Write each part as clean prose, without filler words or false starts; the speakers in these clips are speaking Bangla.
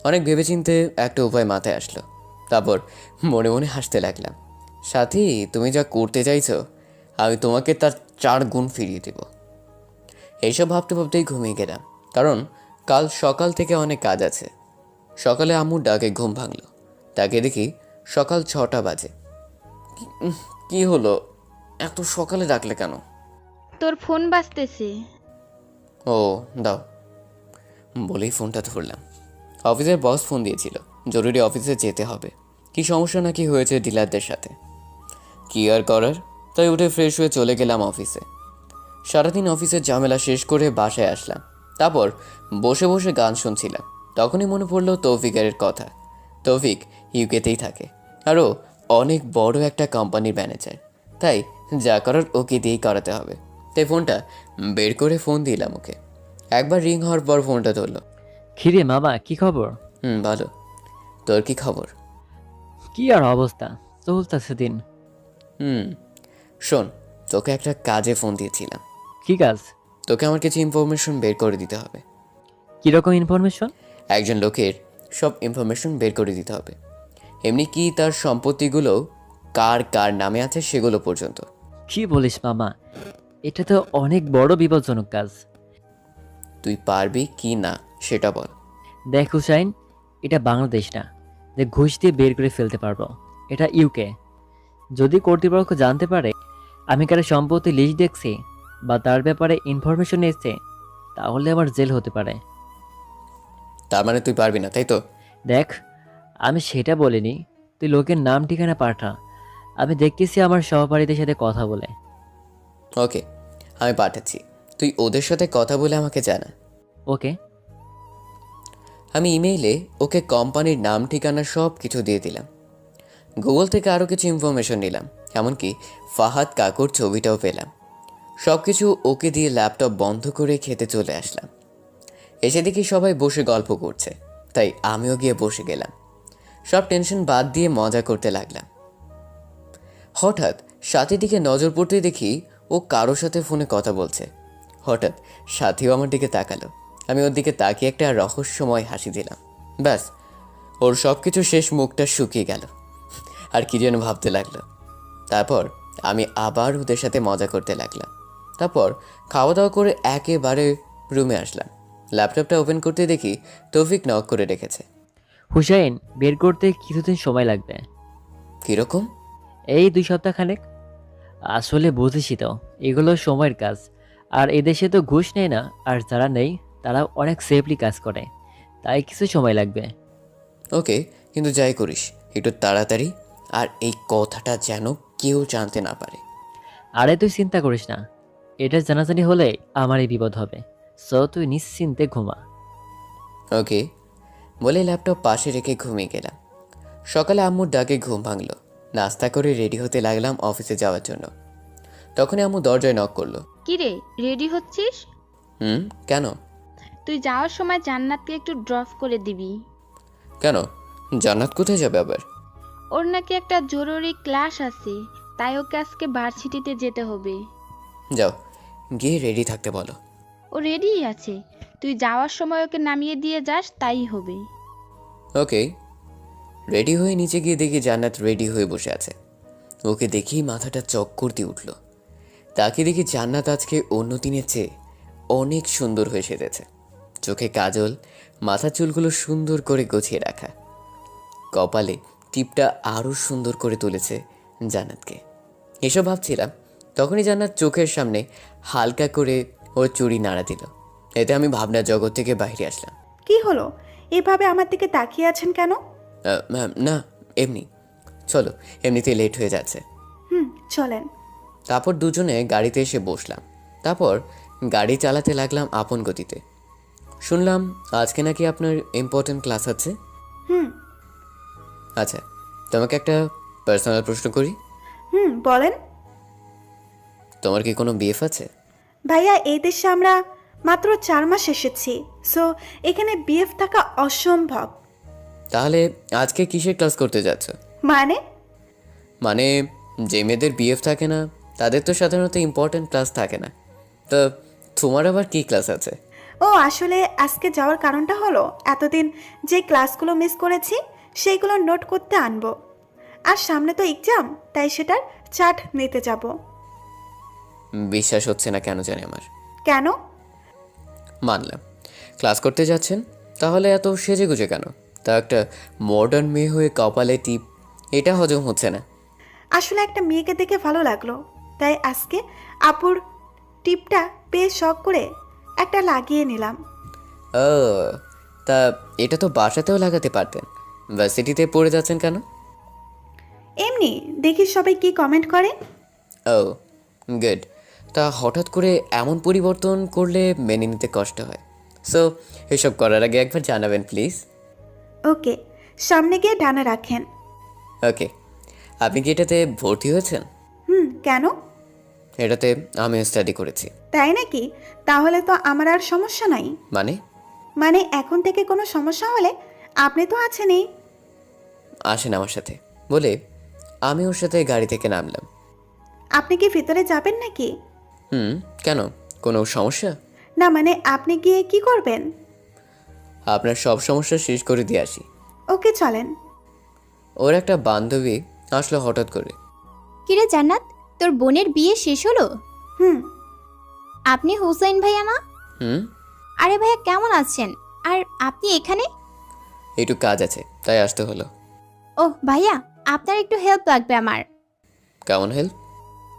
অনেক ভেবেচিন্তে একটা উপায় মাথায় আসলো। তারপর মনে মনে হাসতে লাগলাম। সাথী, তুমি যা করতে চাইছো আমি তোমাকে তার 4 গুণ ফিরিয়ে দেব। এইসব ভাবতে ভাবতেই ঘুমিয়ে গেলাম, কারণ কাল সকাল থেকে অনেক কাজ আছে। সকালে আম্মুর ডাকে ঘুম ভাঙলো। তাকে দেখি সকাল 6টা বাজে। কি হলো, এত সকালে ডাকলে কেন? তোর ফোন বাজতেছে। ও, দাও বলেই ফোনটা ধরলাম। অফিসের বস ফোন দিয়েছিল, জরুরি অফিসে যেতে হবে। কি সমস্যা নাকি হয়েছে ডিলারদের সাথে, কি আর করার। তাই উঠে ফ্রেশ হয়ে চলে গেলাম অফিসে। সারাদিন অফিসের ঝামেলা শেষ করে বাসায় আসলাম। তারপর বসে বসে গান শুনছিলাম। তখনই মনে পড়লো তৌফিকের কথা। তৌফিক ইউকেতেই থাকে, আরও অনেক বড় একটা কোম্পানির ম্যানেজার। তাই যা করার ওকে দিয়েই করাতে হবে। তাই ফোনটা বের করে ফোন দিলাম ওকে। একবার রিং হওয়ার পর ফোনটা ধরলো। খিরে মামা, কি খবর? ভালো। তোর কি খবর? কি আর অবস্থা, চলতেছে দিন। হুম শোন, তোকে একটা কাজে ফোন দিয়েছিলাম। কি কাজ? তোকে আমার কিছু ইনফরমেশন বের করে দিতে হবে। কিরকম ইনফরমেশন? একজন লোকের সব ইনফরমেশন বের করে দিতে হবে, এমনি কি তার সম্পত্তিগুলো কার কার নামে আছে সেগুলো পর্যন্ত। কি বলিস মামা, এটা তো অনেক বড় বিপজ্জনক কাজ। তুই পারবি কি না সেটা বল। দেখ হুসাইন, এটা বাংলাদেশ না যে ঘুষ দিয়ে বের করে ফেলতে পারবো। এটা ইউকে। যদি কর্তৃপক্ষ জানতে পারে আমি কারো সম্পত্তি লিস্ট দেখছি বা তার ব্যাপারে ইনফরমেশন এসছে, তাহলে আমার জেল হতে পারে। তার মানে তুই পারবি না, তাই তো? দেখ, আমি সেটা বলিনি। তুই লোকের নাম ঠিকানা পাঠা, আমি দেখতেছি আমার সহপাঠীদের সাথে কথা বলে। ওকে, আমি পাঠাচ্ছি। তুই ওদের সাথে কথা বলে আমাকে জানা। ওকে। আমি ইমেইলে ওকে কোম্পানির নাম ঠিকানা সব কিছু দিয়ে দিলাম। গুগল থেকে আরও কিছু ইনফরমেশন নিলাম, এমনকি ফাহাদ কাকুর ছবিটাও পেলাম। সব কিছু ওকে দিয়ে ল্যাপটপ বন্ধ করে খেতে চলে আসলাম। এসে দেখি সবাই বসে গল্প করছে, তাই আমিও গিয়ে বসে গেলাম। সব টেনশন বাদ দিয়ে মজা করতে লাগলাম। হঠাৎ সাথীর দিকে নজর পড়তেই দেখি ও কারোর সাথে ফোনে কথা বলছে। হঠাৎ সাথীও আমার দিকে তাকালো। আমি ওর দিকে তাকিয়ে একটা রহস্যময় হাসি দিলাম। ব্যাস, ওর সব কিছু শেষ, মুখটা শুকিয়ে গেল আর কি যেন ভাবতে লাগলো। তারপর আমি আবার ওদের সাথে মজা করতে লাগলাম। তারপর খাওয়া দাওয়া করে একেবারে রুমে আসলাম। ল্যাপটপটা ওপেন করতে দেখি তৌফিক নক করে রেখেছে। হুসাইন, বের করতে কিছুদিন সময় লাগবে। কীরকম? এই 2 সপ্তাহ খানেক। আসলে বুঝেছি তো, এগুলো সময়ের কাজ। আর এদেশে তো ঘুষ নেই না, আর যারা নেই তারা অনেক সেফলি কাজ করে, তাই কিছু সময় লাগবে। ওকে, কিন্তু যাই করিস একটু তাড়াতাড়ি, আর এই কথাটা যেন কেউ জানতে না পারে। আরে তুই চিন্তা করিস না, এটা জানাজানি হলে আমারই বিপদ হবে। সো তুই নিশ্চিন্তে ঘুমা। ওকে বলে ল্যাপটপ পাশে রেখে ঘুমিয়ে গেলাম। সকালে আম্মুর ডাকে ঘুম ভাঙলো। নাস্তা করে রেডি হতে লাগলাম অফিসে যাওয়ার জন্য। তখনই আম্মু দরজায় নক করলো। কিরে, রেডি হচ্ছিস? কেন? তুই যাওয়ার সময় জান্নাতকে একটু ড্রপ করে দিবি। কেন, জান্নাত কোথায় যাবে আবার? ওর নাকি একটা জরুরি ক্লাস আছে, তাই ওকে আজকে ভার্সিটিতে যেতে হবে। যাও, গিয়ে রেডি থাকতে বলো। ও রেডিই আছে, তুই যাওয়ার সময় ওকে নামিয়ে দিয়ে যাস, তাই হবে। ওকে। রেডি হয়ে নিচে গিয়ে দেখি জান্নাত রেডি হয়ে বসে আছে। ওকে দেখেই মাথাটা চক্কর দিয়ে উঠল। তাকে দেখি জান্নাত আজকে অন্য দিনের চেয়ে অনেক সুন্দর হয়ে সেজেছে। চোখে কাজল, মাথার চুলগুলো সুন্দর করে গুছিয়ে রাখা, কপালে টিপটা আরও সুন্দর করে তুলেছে জান্নাতকে। এসব ভাবছিলাম, তখনই জান্নাত চোখের সামনে হালকা করে ওর চুড়ি নাড়া দিল। এতে আমি ভাবনার জগৎ থেকে বাইরে আসলাম। কি হলো? এভাবে আমার দিকে তাকিয়ে আছেন কেন? ম্যাম না, এমনি। চলো, এমনিতেই লেট হয়ে যাচ্ছে। চলেন। তারপর দুজনে গাড়িতে এসে বসলাম। তারপর গাড়ি চালাতে লাগলাম আপন গতিতে। শুনলাম আজকে নাকি আপনার ইম্পর্ট্যান্ট ক্লাস আছে। হুম। আচ্ছা, তোমাকে একটা পার্সোনাল প্রশ্ন করি। বলেন। তোমার কি কোনো বিএফ আছে? ভাইয়া, এই দেশে আমরা মাত্র 4 মাস এসেছি, সো এখানে বিএফ থাকা অসম্ভব। তাহলে আজকে কিসের ক্লাস করতে যাচ্ছ? মানে? মানে যে মেয়েদের বিএফ থাকে না তাদের তো সাধারণত ইম্পর্ট্যান্ট ক্লাস থাকে না, তো তোমার আবার কি ক্লাস আছে? ও আসলে আজকে যাওয়ার কারণটা হলো এতদিন যে ক্লাসগুলো মিস করেছি সেইগুলো নোট করতে আনবো। আর সামনে তো এক্সাম, তাই সেটার চার্ট নিতে যাব। বিশ্বাস হচ্ছে না কেন জানি আমার। কেন? মানলাম ক্লাস করতে যাচ্ছেন, তাহলে এত সেজেগুজে কেন? তা একটা মডার্ন মেয়ে হয়ে কপালে টিপ, এটা হজম হচ্ছে না। আসলে একটা মেয়েকে দেখে ভালো লাগলো, তাই আজকে আপুর টিপটা পেয়ে শখ করে একটা লাগিয়ে নিলাম। ও, তা এটা তো বাসাতেও লাগাতে পারতেন। ভার্সিটিতে পড়ে যাচ্ছেন কেন? এমনি দেখি সবাই কি কমেন্ট করে। ও গুড। তা হঠাৎ করে এমন পরিবর্তন করলে মেনে নিতে কষ্ট হয়। সো এসব করার আগে একবার জানাবেন প্লিজ। ওকে, সামনে গিয়ে ডানা রাখেন। ওকে। আপনি কি এটাতে ভর্তি হয়েছেন? কেন? এটাতে আমি স্টাডি করেছি। তাই নাকি? তাহলে তো আমার আর সমস্যা নাই। মানে? মানে এখন থেকে কোনো সমস্যা হলে আপনি তো আছেনই। আসেন আমার সাথে বলে আমি ওর সাথে গাড়ি থেকে নামলাম। আপনি কি ভিতরে যাবেন নাকি? কেন, কোনো সমস্যা? না মানে আপনি গিয়ে কি করবেন? আপনার সব সমস্যা শেষ করে দিয়ে আসি। ওকে চলেন। ওর একটা বান্ধবী আসলো হঠাৎ করে। কিরে জান্নাত, তোর বোনের বিয়ে শেষ হলো? হুম। আপনি হুসাইন ভাইয়া না? হুম। আরে ভাইয়া কেমন আছেন? আর আপনি এখানে? একটু কাজ আছে তাই আসতে হলো। ওহ ভাইয়া, আপনার একটু হেল্প লাগবে আমার। কেমন হেল্প?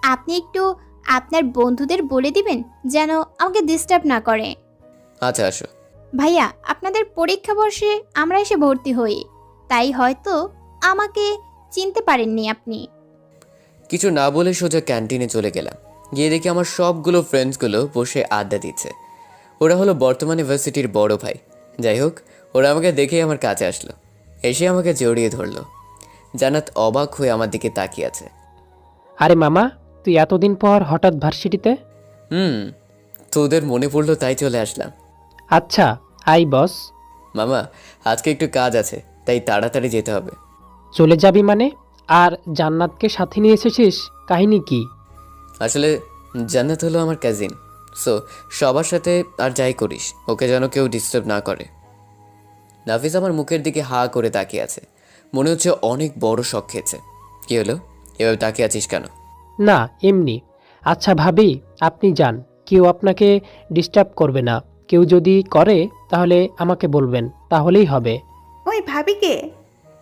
আপনি একটু আপনার বন্ধুদের বলে দিবেন যেন আমাকে ডিস্টার্ব না করে। আচ্ছা আসো। ভাইয়া, আপনাদের পরীক্ষা বর্ষে আমরা এসে ভর্তি হই, তাই হয়তো আমাকে চিনতে পারেননি আপনি। কিছু না বলে সোজা ক্যান্টিনে চলে গেলাম। গিয়ে দেখি আমার সবগুলো ফ্রেন্ডসগুলো বসে আড্ডা দিচ্ছে। ওরা হলো বর্তমানে ভার্সিটির বড় ভাই। যাই হোক, ওরা আমাকে দেখেই আমার কাছে আসলো, এসে আমাকে জড়িয়ে ধরলো। জান্নাত অবাক হয়ে আমার দিকে তাকিয়ে আছে। আরে মামা, তুই এতদিন পর হঠাৎ ভার্সিটিতে? তোদের মনে পড়লো তাই চলে আসলাম। আচ্ছা, আই বস। মামা, আজকে একটু কাজ আছে তাই তাড়াতাড়ি যেতে হবে। চলে যাবি মানে? আর জান্নাতকে সাথে নিয়ে এসেছিস, কাহিনী কি? আসলে জান্নাত হলো আমার কাজিন। সো সবার সাথে আর যাই করিস ওকে যেন কেউ ডিস্টার্ব না করে। নাফিস আমার মুখের দিকে হা করে তাকিয়ে আছে, মনে হচ্ছে অনেক বড় শখ খেয়েছে। কি হলো, এভাবে তাকিয়ে আছিস কেন? না এমনি। আচ্ছা ভাবি, আপনি যান, কেউ আপনাকে ডিস্টার্ব করবে না। কেউ যদি করে তাহলে আমাকে বলবেন, তাহলেই হবে। ওই ভাবি কে?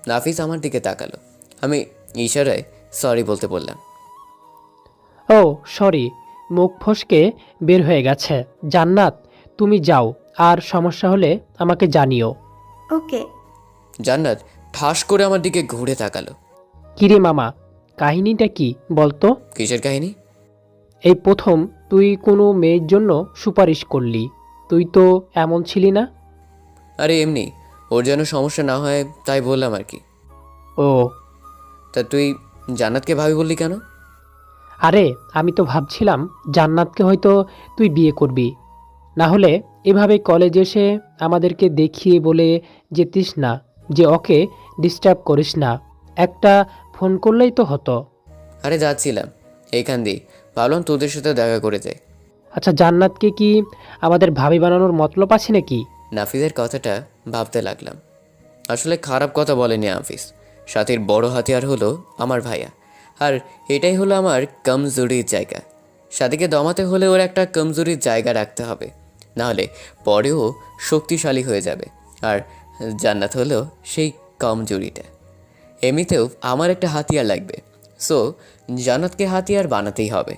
নাফিস আমার দিকে তাকালো। আমি ইশারায় সরি বলতে বললাম। ও সরি, মুখ ফসকে বের হয়ে গেছে। জান্নাত, তুমি যাও, আর সমস্যা হলে আমাকে জানিও। ওকে। জান্নাত ঠাস করে আমার দিকে ঘুরে তাকালো। কিরে মামা, কাহিনীটা কি বলতো? কিসের কাহিনী? এই প্রথম তুই কোনো মেয়ের জন্য সুপারিশ করলি। তুই তো এমন ছিলি না। আরে এমনি, ওর যেন সমস্যা না হয় তাই বললাম আর কি। ও তা তুই জান্নাতকে ভাবি বললি কেন? আরে আমি তো ভাবছিলাম জান্নাতকে হয়তো তুই বিয়ে করবি। না হলে এভাবে কলেজে এসে আমাদেরকে দেখিয়ে বলে যেতিস না যে ওকে ডিস্টার্ব করিস না। একটা ফোন করলেই তো হতো। আরে যাচ্ছিলাম এইখান দিয়ে, ভাবলাম তোদের সাথে দেখা করে যাই। আচ্ছা, জান্নাতকে কি আমাদের ভাবি বানানোর মতলব আছে নাকি? নাফিসের কথাটা ভাবতে লাগলাম। আসলে খারাপ কথা বলেনি নাফিস। সাথীর বড় হাতিয়ার হলো আমার ভাইয়া, আর এটাই হলো আমার কমজোরির জায়গা। সাথীকে দমাতে হলে ওর একটা কমজোরির জায়গা রাখতে হবে, নাহলে পরেও শক্তিশালী হয়ে যাবে। আর জান্নাত হলো সেই কমজোরিটা। এমনিতেও আমার একটা হাতিয়ার লাগবে, সো জান্নাতকে হাতিয়ার বানাতেই হবে।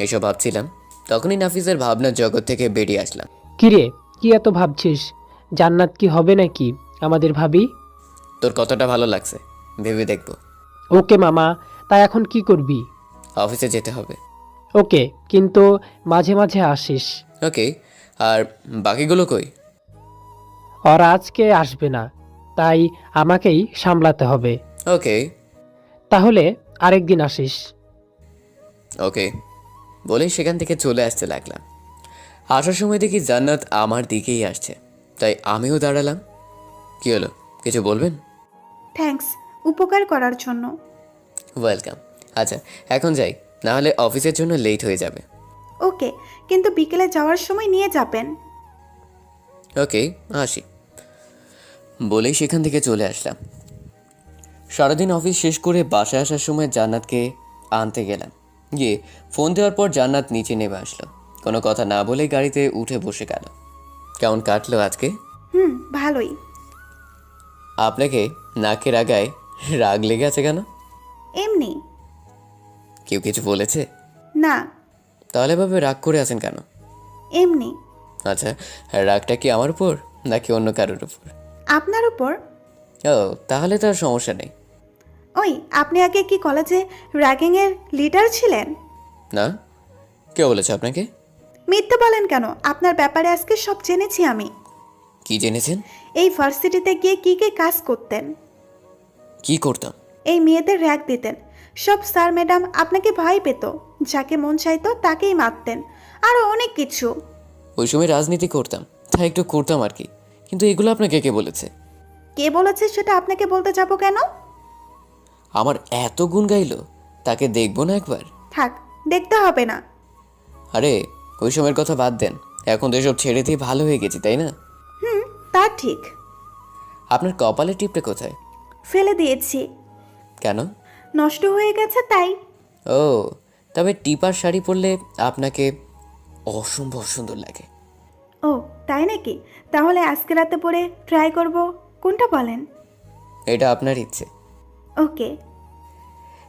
এসব ভাবছিলাম, তখনই নাফিসের ভাবনার জগৎ থেকে বেরিয়ে আসলাম। কিরে, কি এত ভাবছিস? জান্নাত কি হবে নাকি আমাদের ভাবি? তোর কতটা ভালো লাগছে ভেবে দেখবো। ওকে মামা, তাই এখন কি করবি? অফিসে যেতে হবে। ওকে, কিন্তু মাঝে মাঝে আসিস। ওকে, আর বাকিগুলো কই? ওরা আজকে আসবে না, তাই আমাকেই সামলাতে হবে। ওকে তাহলে আরেকদিন আসিস। ওকে বলেই সেখান থেকে চলে আসতে লাগলাম। আসার সময় দেখি জান্নাত আমার দিকেই আসছে, তাই আমিও দাঁড়ালাম। কি হলো, কিছু বলবেন? থ্যাঙ্কস উপকার করার জন্য। ওয়েলকাম। আচ্ছা এখন যাই, নাহলে অফিসের জন্য লেট হয়ে যাবে। ওকে, কিন্তু বিকেলে যাওয়ার সময় নিয়ে যাবেন। ওকে, আসি বলেই সেখান থেকে চলে আসলাম। সারাদিন অফিস শেষ করে বাসায় আসার সময় জান্নাতকে আনতে গেলাম। গিয়ে ফোন দেওয়ার পর জান্নাত নিচে নেমে আসলো। কোনো কথা না বলেই গাড়িতে উঠে বসে গেল। কেমন কাটলো আজকে? ভালোই। আপনাকে নাকের আগায় রাগ লেগে আছে কেন? এমনি। কেউ কিছু বলেছে? না, তাহলে ভাবে রাগ করে আছেন কেন? এমনি। আচ্ছা, রাগটা কি আমার উপর নাকি অন্য কারোর উপর? আপনার উপর। ও, তাহলে তো আর সমস্যা নেই। ওই, আপনি আগে কি কলেজে র্যাগিংয়ের লিডার ছিলেন? না, কে বলেছে আপনাকে? মিথ্যে বলেন কেন? আপনার ব্যাপারে আজকে সব জেনেছি আমি। কি জেনেছেন? এই ভার্সিটিতে গিয়ে কি কি কাজ করতেন। কি করতাম? এই মেয়েদের র্যাগ দিতেন। সব স্যার ম্যাডাম আপনাকে ভয় পেত। যাকে মন চাইতো তাকেই মারতেন। আরও অনেক কিছু। ওই সময় রাজনীতি করতাম, তাই একটু করতাম আর কি। কিন্তু এগুলো আপনাকে কে বলেছে? কে বলেছে সেটা আপনাকে বলতে যাব কেন? আমার এত গুণ গাইলো, তাকে দেখবো না একবার? থাক, দেখতে হবে না। আরে, ওই সময়ের কথা বাদ দেন। এখন তো এসব ছেড়ে দিয়ে ভালো হয়ে গেছি, তাই না? তা ঠিক। আপনার কপালের টিপটা কোথায়? ফেলে দিয়েছি। কেন? নষ্ট হয়ে গেছে তাই। ও, তবে টিপার শাড়ি পরলে আপনাকে অসম্ভব সুন্দর লাগে। ও, তাই নাকি? তাহলে আজকে রাতে পরে ট্রাই করব। কোনটা বলেন? এটা আপনার ইচ্ছে। ওকে।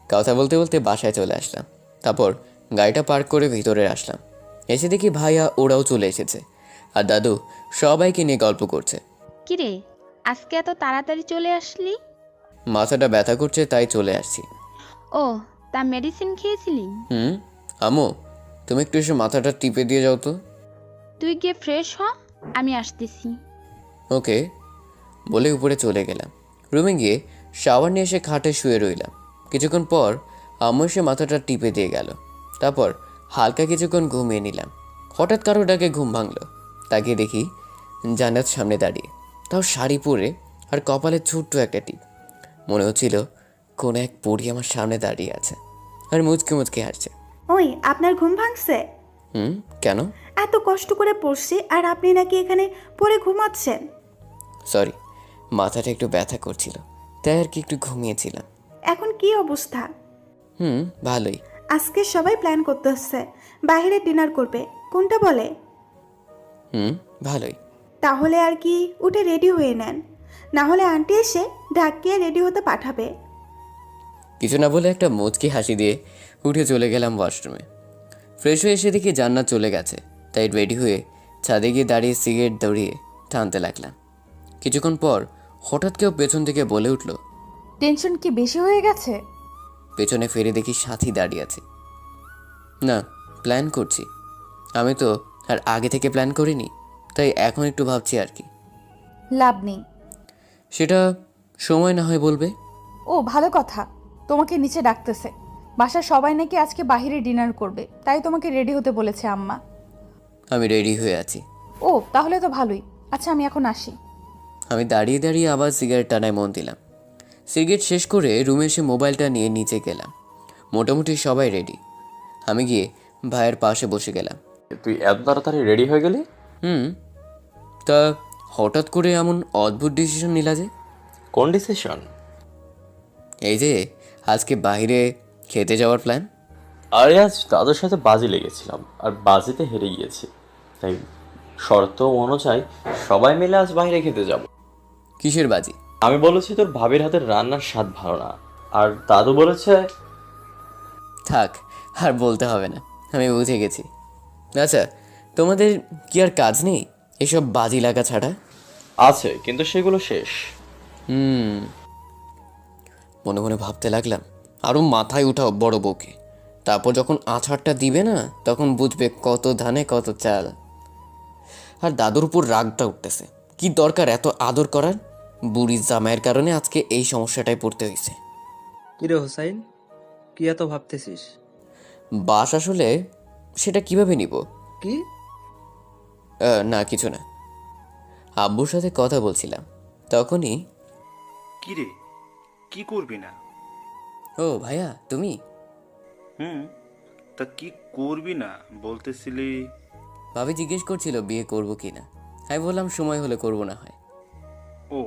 কথা বলতে বলতে বাসায় চলে আসলাম। তারপর গাড়িটা পার্ক করে ভিতরে আসলাম। এসে দেখি ভাইয়া ওরাও চলে এসেছে, আর দাদু সবাইকে নিয়ে গল্প করছে। কিরে, আজকে এত তাড়াতাড়ি চলে আসলি? মাথাটা ব্যথা করছে, তাই চলে আসছি। ও, তা মেডিসিন খেয়েছিলি? আম্মু, তুমি একটু এসে মাথাটা টিপে দিয়ে যাও তো। তুই গিয়ে ফ্রেশ হ, আমি আসতেছি। ওকে বলে উপরে চলে গেলাম। রুমে গিয়ে শাওয়ার নিয়ে এসে খাটে শুয়ে রইলাম। কিছুক্ষণ পর আম্মু এসে মাথাটা টিপে দিয়ে গেল। তারপর হালকা কিছুক্ষণ ঘুমিয়ে নিলাম। হঠাৎ কারো ডাকে ঘুম ভাঙলো। তাকিয়ে দেখি জান্নাত সামনে দাঁড়িয়ে, তাও শাড়ি পরে, আর কপালে ছোট্ট একটা টিপ। মনে হচ্ছিল কোন এক পরী আমার সামনে দাঁড়িয়ে আছে আর মুচকে মুচকে হাসছে। ওই, আপনার ঘুম ভাঙছে? কেন? এত কষ্ট করে পড়ছি আর আপনি নাকি এখানে পড়ে ঘুমাচ্ছেন? সরি, মাথাটা একটু ব্যথা করছিল, তাই আর কি একটু ঘুমিয়েছিলাম। এখন কি অবস্থা? ভালোই। আজকে সবাই প্ল্যান করতেছে বাইরে ডিনার করবে। কোনটা বলে? ভালোই। তাহলে আর কি উঠে রেডি হয়ে নেন, না হলে আন্টি এসে ডাকিয়ে রেডি হতে পাঠাবে। কিছু না বলে একটা মুচকি হাসি দিয়ে উঠে চলে গেলাম ওয়াশরুমে। ফ্রেশ হয়ে এসে দেখি জান্নাত চলে গেছে, তাই রেডি হয়ে ছাদে গিয়ে দাঁড়িয়ে সিগারেট দৌড়িয়ে টানতে লাগলাম। কিছুক্ষণ পর হঠাৎ কেউ পেছন থেকে বলে উঠল, টেনশন কি বেশি হয়ে গেছে? পেছনে ফিরে দেখি সাথী দাঁড়িয়ে আছে। না, প্ল্যান করছি। আমি তো আর আগে থেকে প্ল্যান করিনি, তাই এখন একটু ভাবছি আর কি। লাভ নেই। সেটা সময় না হয় বলবে। ও ভালো কথা, তোমাকে নিচে ডাকতেছে। বাসার সবাই নাকি আজকে বাইরে ডিনার করবে, তাই তোমাকে রেডি হতে বলেছে আম্মা। আমি রেডি হয়ে আছি। ও তাহলে তো ভালোই। আচ্ছা আমি এখন আসি। আমি দাঁড়িয়ে দাঁড়িয়ে আবার সিগারেট টানায় মন দিলাম। সিগারেট শেষ করে রুমে এসে মোবাইলটা নিয়ে নিচে গেলাম। মোটামুটি সবাই রেডি। আমি গিয়ে ভাইয়ের পাশে বসে গেলাম। তুই এত তাড়াতাড়ি রেডি হয়ে গেলি? তা হঠাৎ করে এমন অদ্ভুত ডিসিশন নিলা যে? কোন ডিসিশন? এই যে আজকে বাইরে খেতে যাওয়ার প্ল্যান। আরে আজ দাদুর সাথে বাজি লেগেছিলাম আর বাজিতে হেরে গিয়েছি, তাই শর্ত অনুযায়ী সবাই মিলে আজ বাইরে খেতে যাব। কিসের বাজি? আমি বলেছি তোর ভাবির হাতের রান্নার স্বাদ ভালো না, আর দাদু বলেছে। থাক, আর বলতে হবে না, আমি বুঝে গেছি। আচ্ছা, তোমাদের কি আর কাজ নেই এসব বাজি লাগা ছাড়া? আছে, কিন্তু সেগুলো শেষ। মনে মনে ভাবতে লাগলাম, আরও মাথায় উঠাও বড় বউকে। তারপর যখন আছাড়টা দিবে না, তখন বুঝবে কত ধানে কত চাল। আর দাদুর উপর রাগটা উঠতেছে। কি দরকার এত আদর করার? বুড়ির জামাইয়ের কারণে আজকে এই সমস্যাটায় পড়তে হয়েছে। কিরে হোসাইন, কি এত ভাবতেছিস? বাস আসলে সেটা কিভাবে নিব? কি? না, কিছু না। আব্বুর সাথে কথা বলছিলাম, তখনই। কি রে, কি করবি না? ও ভাইয়া, তুমি? তা কি করবি না বলতেছিলি? ভাবি জিজ্ঞেস করছিল বিয়ে করব কি না। আমি বললাম সময় হলে করবো না হয়। ও